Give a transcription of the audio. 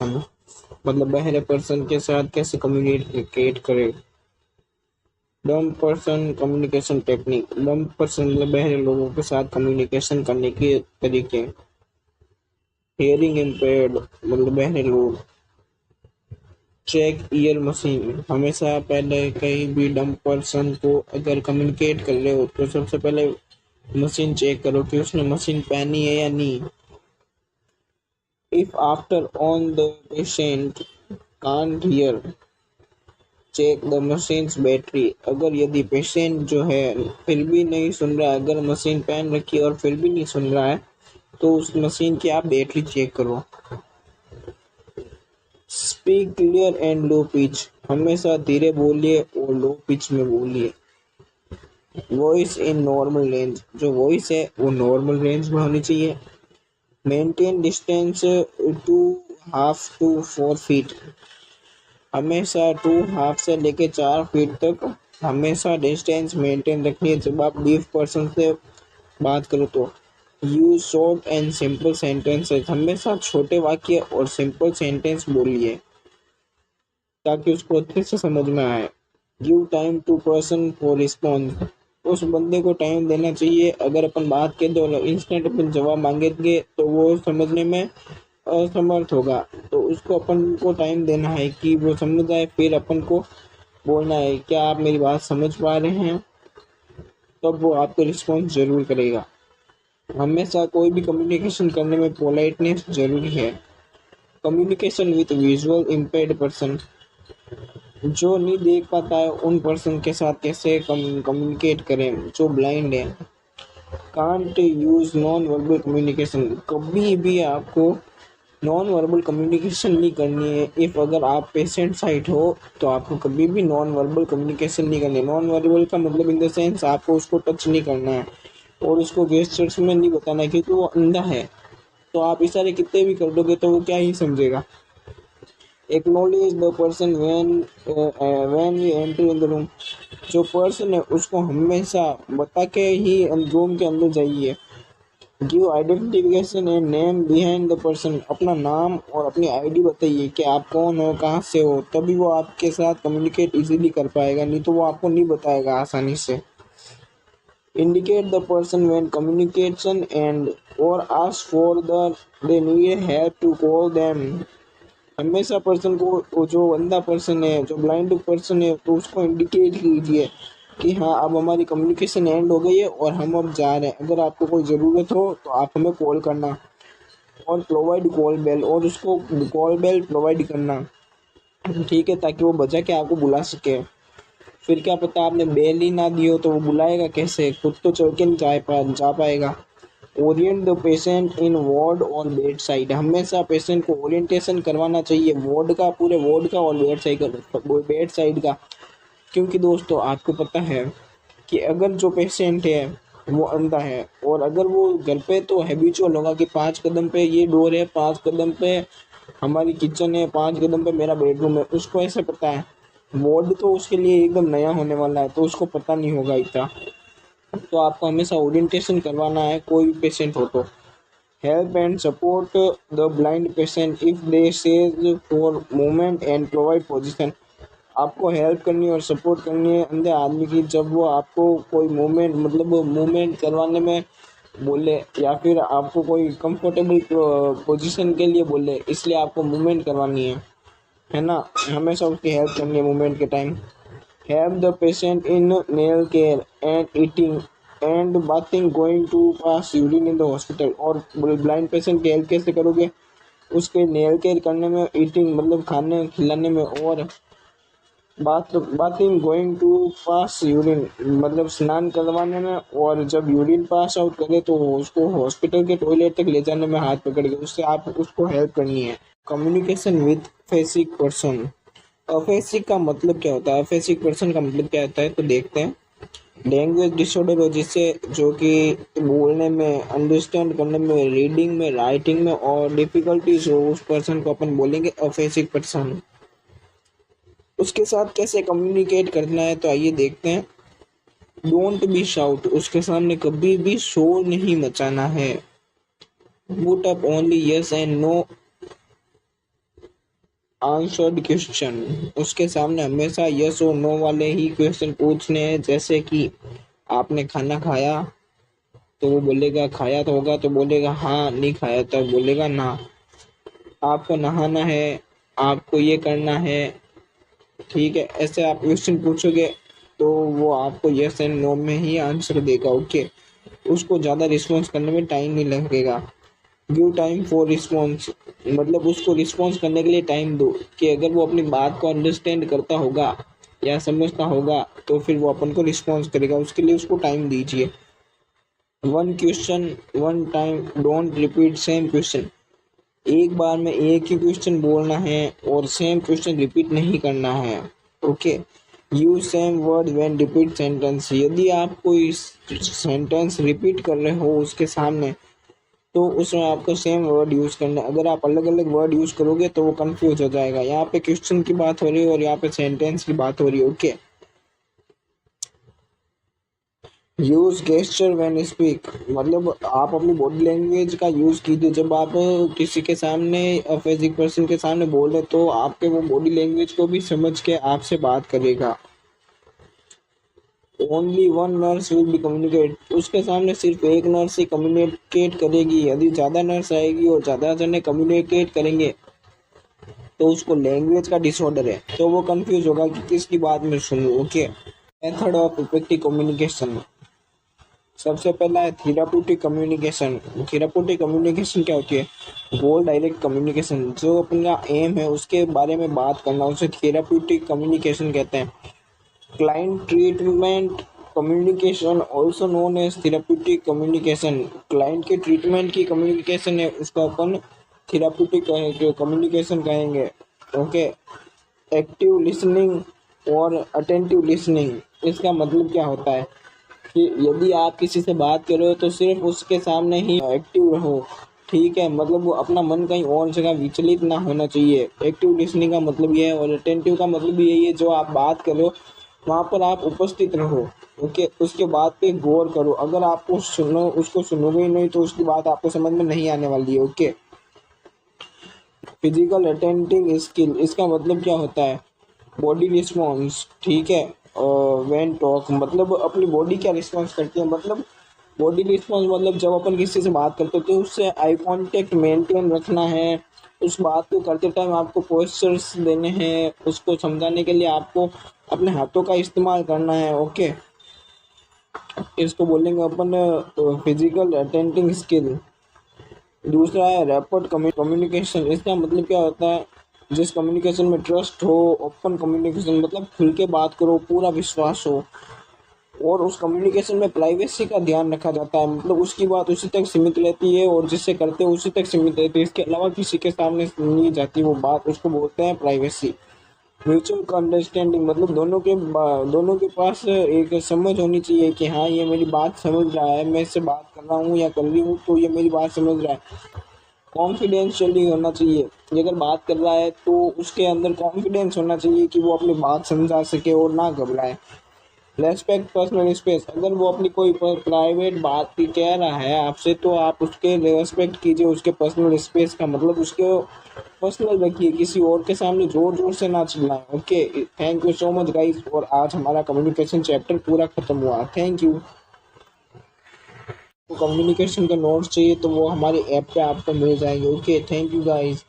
मतलब बहरे पर्सन के साथ कैसे कम्युनिकेट करे। Dumb person communication technique. Dumb person मतलब बहरे लोगों के साथ कम्युनिकेशन करने के तरीके। हियरिंग इम्पेयर्ड मतलब बहरे लोग। Check ear machine. हमेशा पहले कहीं भी डम्ब पर्सन को अगर कम्युनिकेट कर रहे हो तो सबसे पहले मशीन चेक करो कि उसने मशीन पहनी है या नहीं। If after on the patient can't hear check the machine's battery. अगर यदि पेशेंट जो है फिर भी नहीं सुन रहा है, अगर मशीन पहन रखी है और फिर भी नहीं सुन रहा है तो उस मशीन की आप बैटरी चेक करो। Speak clear and low pitch. हमेशा धीरे बोलिए और लो पिच में बोलिए। Voice in normal range. जो वॉइस है वो नॉर्मल रेंज में होनी चाहिए। Maintain distance 2.5 to 4 feet. हमेशा 2.5 से लेके 4 फीट तक हमेशा डिस्टेंस मेंटेन रखनी है जब आप डीफ पर्सन से बात करो तो। Use short and simple sentences. हमेशा छोटे वाक्य और सिंपल सेंटेंस बोलिए ताकि उसको अच्छे से समझ में आए। Give time to person for response. उस बंदे को टाइम देना चाहिए। अगर अपन बात के दो इंस्टेंट अपन जवाब मांगेंगे तो वो समझने में असमर्थ होगा, तो उसको अपन को टाइम देना है कि वो समझ आए, फिर अपन को बोलना है क्या आप मेरी बात समझ पा रहे हैं, तब वो आपको रिस्पॉन्स जरूर करेगा। हमेशा कोई भी कम्युनिकेशन करने में पोलाइटनेस जरूरी है। Communication with visual impaired person. जो नहीं देख पाता है उन पर्सन के साथ कैसे कम्युनिकेट करें जो ब्लाइंड है। Can't use non verbal communication. कभी भी आपको नॉन वर्बल कम्युनिकेशन नहीं करनी है। इफ अगर आप पेशेंट साइड हो तो आपको कभी भी नॉन वर्बल कम्युनिकेशन नहीं करनी है। नॉन वर्बल का मतलब इन द सेंस आपको उसको टच नहीं करना है और उसको गेस्चर्स में नहीं बताना है क्योंकि वो अंधा है। तो आप इशारे कितने भी कर दोगे तो वो क्या ही समझेगा। Acknowledge the person when you enter in the room. जो पर्सन है उसको हमेशा बता के ही रूम के अंदर जाइए। Give identification and name behind the person. अपना नाम और अपनी आईडी बताइए कि आप कौन हो, कहाँ से हो, तभी वो आपके साथ कम्युनिकेट इजीली कर पाएगा, नहीं तो वो आपको नहीं बताएगा आसानी से। Indicate the person when communication and और ask for the they need help to call them. हमेशा पर्सन को, वो जो अंधा पर्सन है, जो ब्लाइंड पर्सन है, तो उसको इंडिकेट कीजिए कि हाँ अब हमारी कम्युनिकेशन एंड हो गई है और हम अब जा रहे हैं। अगर आपको कोई ज़रूरत हो तो आप हमें कॉल करना। और प्रोवाइड कॉल बेल। और उसको कॉल बेल प्रोवाइड करना, ठीक है, ताकि वो बचा के आपको बुला सके। फिर क्या पता आपने बेल ही ना दी हो तो वो बुलाएगा कैसे, खुद तो चल के नहीं जा पाएगा। Orient the patient in ward और बेड साइड। हमेशा पेशेंट को ओरिएंटेशन करवाना चाहिए वार्ड का, पूरे वार्ड का और बेड साइड का। क्योंकि दोस्तों आपको पता है कि अगर जो पेशेंट है वो अंधा है और अगर वो घर पे तो हैबिचुअल होगा कि 5 कदम पे ये डोर है, 5 कदम पे हमारी किचन है, 5 कदम पे मेरा बेडरूम है, उसको ऐसे पता है। वार्ड तो उसके लिए एकदम नया होने वाला है तो उसको पता नहीं होगा इतना। तो आपको हमेशा ओरिएंटेशन करवाना है कोई भी पेशेंट हो तो। Help and support the blind patient if they says for movement and provide position. आपको हेल्प करनी है और सपोर्ट करनी है अंधे आदमी की जब वो आपको कोई मूवमेंट मतलब मूवमेंट करवाने में बोले या फिर आपको कोई कंफर्टेबल पोजीशन के लिए बोले, इसलिए आपको मूवमेंट करवानी है ना। हमेशा उसकी हेल्प करनी है मूवमेंट के time. Have the patient in nail care and eating and bathing going to pass urine in the hospital. और ब्लाइंड पेशेंट की हेल्प कैसे करोगे, उसके नेल केयर करने में, ईटिंग मतलब खाने खिलाने में, और bathing going to pass urine मतलब स्नान करवाने में, और जब यूरिन पास आउट करे तो उसको हॉस्पिटल के टॉयलेट तक ले जाने में हाथ पकड़ के उससे आप उसको हेल्प करनी है। Communication with aphasic person. Aphasic का मतलब क्या होता है, अफेसिक पर्सन का मतलब क्या होता है तो देखते हैं। लैंग्वेज डिसऑर्डर हो जिससे जो कि बोलने में, अंडरस्टैंड करने में, रीडिंग में, राइटिंग में और डिफिकल्टीज हो, उस पर्सन को अपन बोलेंगे अफेसिक पर्सन। उसके साथ कैसे कम्युनिकेट करना है तो आइए देखते हैं। Don't be shout. उसके सामने कभी भी शोर नहीं मचाना है। Put up only yes and no answered question. उसके सामने हमेशा यस और नो वाले ही क्वेश्चन पूछने हैं, जैसे कि आपने खाना खाया, तो वो बोलेगा खाया तो होगा, तो बोलेगा हाँ, नहीं खाया तो बोलेगा ना। आपको नहाना है, आपको ये करना है, ठीक है, ऐसे आप क्वेश्चन पूछोगे तो वो आपको यस एंड नो में ही आंसर देगा। ओके, उसको ज़्यादा रिस्पॉन्स करने में टाइम नहीं लगेगा। गिव टाइम फॉर रिस्पॉन्स, मतलब उसको रिस्पॉन्स करने के लिए टाइम दो, कि अगर वो अपनी बात को अंडरस्टैंड करता होगा या समझता होगा तो फिर वो अपन को रिस्पॉन्स करेगा, उसके लिए उसको टाइम दीजिए। One question one time, don't repeat same question. एक बार में एक ही क्वेश्चन बोलना है और सेम क्वेश्चन रिपीट नहीं करना है। Okay, use same word when repeat sentence. यदि आप कोई सेंटेंस रिपीट कर रहे हो उसके सामने, तो उसमें आपको सेम वर्ड यूज करना है। अगर आप अलग अलग वर्ड यूज करोगे तो वो कंफ्यूज हो जाएगा। यहाँ पे क्वेश्चन की बात हो रही है और यहाँ पे सेंटेंस की बात हो रही है। Okay, use gesture when speak, मतलब आप अपनी बॉडी लैंग्वेज का यूज कीजिए जब आप किसी के सामने, फिजिक पर्सन के सामने बोल रहे, तो आपके वो बॉडी लैंग्वेज को भी समझ के आपसे बात करेगा। Only one nurse will be communicate, उसके सामने सिर्फ एक नर्स ही कम्युनिकेट करेगी। यदि ज़्यादा नर्स आएगी और ज़्यादा जने कम्युनिकेट करेंगे तो उसको लैंग्वेज का डिसऑर्डर है, तो वो कंफ्यूज होगा कि किसकी बात में सुनूं। Okay, method of effective communication. सबसे पहला है थेराप्यूटिक कम्युनिकेशन। थेराप्यूटिक कम्युनिकेशन क्या होती है? गोल डायरेक्ट कम्युनिकेशन, जो अपना एम है उसके बारे में बात करना, उसे थेराप्यूटिक कम्युनिकेशन कहते हैं। Client treatment communication also known as therapeutic communication. Client के ट्रीटमेंट की कम्युनिकेशन है, उसको अपन थेराप्यूटिक कम्युनिकेशन कहेंगे। ओके, एक्टिव लिसनिंग और अटेंटिव लिसनिंग, इसका मतलब क्या होता है कि यदि आप किसी से बात कर रहे हो तो सिर्फ उसके सामने ही एक्टिव रहो, ठीक है, मतलब वो अपना मन कहीं और जगह विचलित ना होना चाहिए। एक्टिव लिसनिंग का मतलब ये है, और अटेंटिव का मतलब यही है, जो आप बात कर रहे हो वहाँ पर आप उपस्थित रहो। ओके, उसके बात पे गौर करो। अगर आपको उसको सुनोगे ही नहीं तो उसकी बात आपको समझ में नहीं आने वाली है। ओके, फिजिकल अटेंटिंग स्किल, इसका मतलब क्या होता है? बॉडी रिस्पॉन्स, ठीक है, व्हेन टॉक, मतलब अपनी बॉडी क्या रिस्पॉन्स करती है, मतलब बॉडी रिस्पॉन्स मतलब जब अपन किसी से बात करते हैं तो उससे आई कांटेक्ट मेंटेन रखना है। उस बात को करते टाइम आपको पोस्चर्स देने हैं, उसको समझाने के लिए आपको अपने हाथों का इस्तेमाल करना है। ओके, इसको बोलेंगे अपन फिजिकल अटेंटिंग स्किल। दूसरा है रैपिड कम्युनिकेशन, इसका मतलब क्या होता है? जिस कम्युनिकेशन में ट्रस्ट हो, ओपन कम्युनिकेशन, मतलब खुल के बात करो, पूरा विश्वास हो, और उस कम्युनिकेशन में प्राइवेसी का ध्यान रखा जाता है, मतलब उसकी बात उसी तक सीमित रहती है और जिससे करते हैं उसी तक सीमित रहती है, इसके अलावा किसी के सामने नहीं जाती वो बात, उसको बोलते हैं प्राइवेसी। म्यूचुअल अंडरस्टैंडिंग, मतलब दोनों के पास एक समझ होनी चाहिए कि हाँ, ये मेरी बात समझ रहा है, मैं इससे बात कर रहा हूँ या कर रही हूँ तो ये मेरी बात समझ रहा है। कॉन्फिडेंशियली होना चाहिए, ये अगर बात कर रहा है तो उसके अंदर कॉन्फिडेंस होना चाहिए कि वो अपनी बात समझा सके और ना घबराए। रेस्पेक्ट पर्सनल स्पेस, अगर वो अपनी कोई प्राइवेट बात भी कह रहा है आपसे तो आप उसके रेस्पेक्ट कीजिए, उसके पर्सनल स्पेस का मतलब उसके पर्सनल रखिए, किसी और के सामने जोर जोर से ना चिल्लाएं। Okay, thank you so much guys, और आज हमारा कम्युनिकेशन चैप्टर पूरा खत्म हुआ। Thank you. तो कम्युनिकेशन के नोट्स चाहिए तो वो हमारे ऐप पे आपको मिल जाएंगे। Okay, thank you guys.